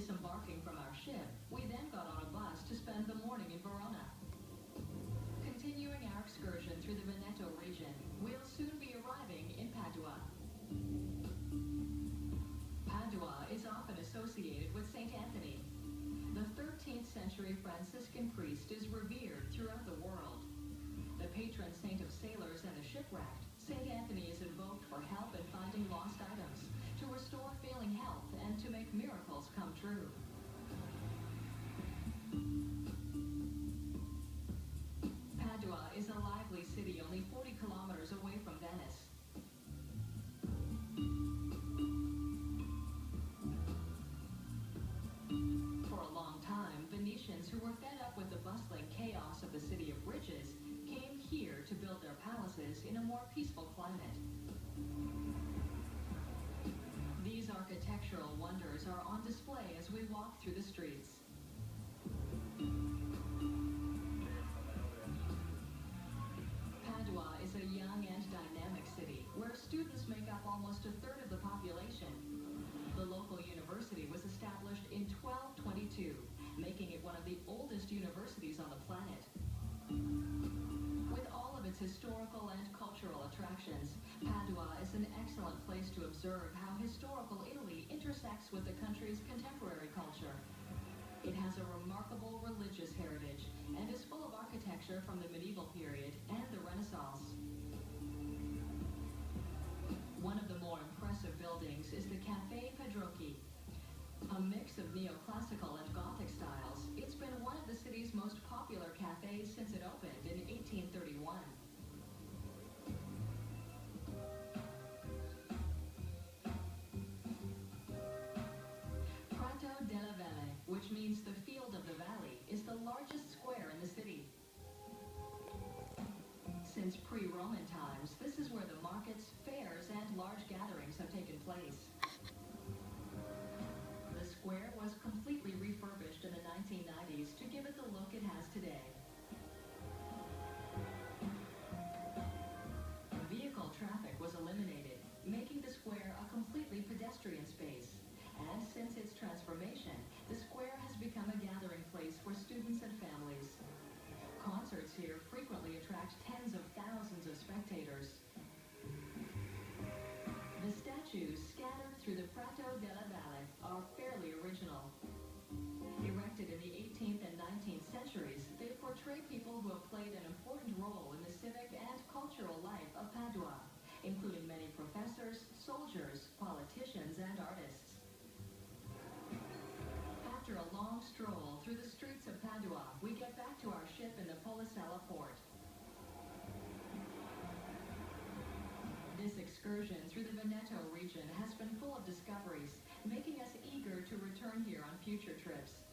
Disembarking from our ship, we then got on a bus to spend the morning in Verona. Continuing our excursion through the Veneto region, we'll soon be arriving in Padua. Padua is often associated with St. Anthony. The 13th century Franciscan priest is revered throughout the world. The patron saint of sailors and the shipwrecked, St. Anthony is invoked for help in finding lost items, to restore failing health, and to make miracles come true. Padua is a lively city only 40 kilometers away from Venice. For a long time, Venetians who were fed up with the bustling chaos of the city of bridges came here to build their palaces in a more peaceful climate. These architectural wonders are on display as we walk through the streets. Padua is a young and dynamic city where students make up almost a third of the population. The local university was established in 1222, making it one of the oldest universities on the planet. With all of its historical and cultural attractions, Padua is an excellent place to observe how historical Italy intersects with the country's contemporary culture. It has a remarkable religious heritage and is full of architecture from the medieval period and the Renaissance. One of the more impressive buildings is the Café Pedrocchi. A mix of neoclassical and Gothic styles, it's been one of the city's most popular cafes since it opened in 1831. Prato della Valle, which means the field of the valley, is the largest square in the city. Since pre-Roman times, this is where the markets, fairs, and large gatherings have taken place. The square was completely refurbished in the 1990s to give it the look it has today. Vehicle traffic was eliminated, making the square a completely pedestrian space. And since its transformation, the square has become a gathering place for students and families. Concerts here frequently attract tens of thousands of spectators. The statues scattered through the Prato della Valle are fairly original. Erected in the 18th and 19th centuries, they portray people who have played an important role in the civic and cultural life of Padua, including many professors, soldiers, politicians, and artists. After a long stroll through the streets of Padua, we get back to our ship in the Policella port. This excursion through the Veneto region has been full of discoveries, making us eager to return here on future trips.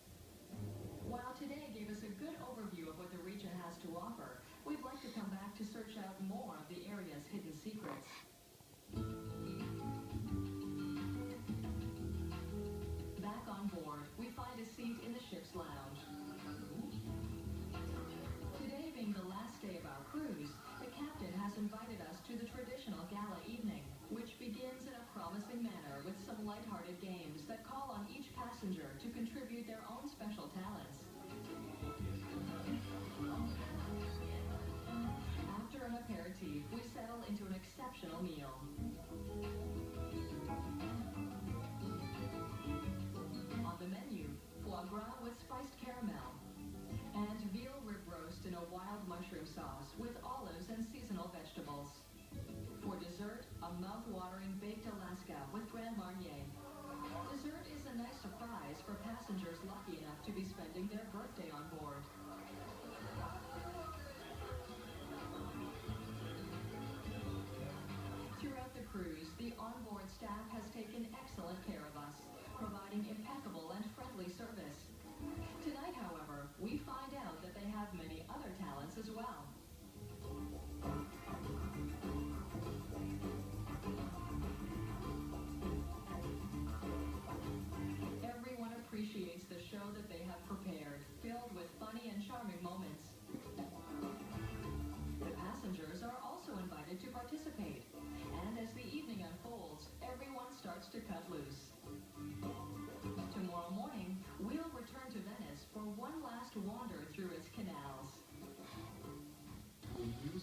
While today gave us a good overview of what the region has to offer, we'd like to come back to search out more of the area's hidden secrets. Back on board, we find a seat in the ship's lounge. Today being the last day of our cruise, the captain has invited us to the traditional gala evening, which begins in a promising manner with some lighthearted games that call on each passenger to contribute their own special talents. After an aperitif, we settle into an exceptional meal. On the menu, foie gras with spiced caramel, and veal rib roast in a wild mushroom sauce with olives and seasonal vegetables. For dessert, a mouth-watering baked Alaska with Grand Marnier. Dessert is a nice surprise for passengers lucky enough to be spending their birthday on board. Throughout the cruise, the onboard staff has taken excellent care of us, providing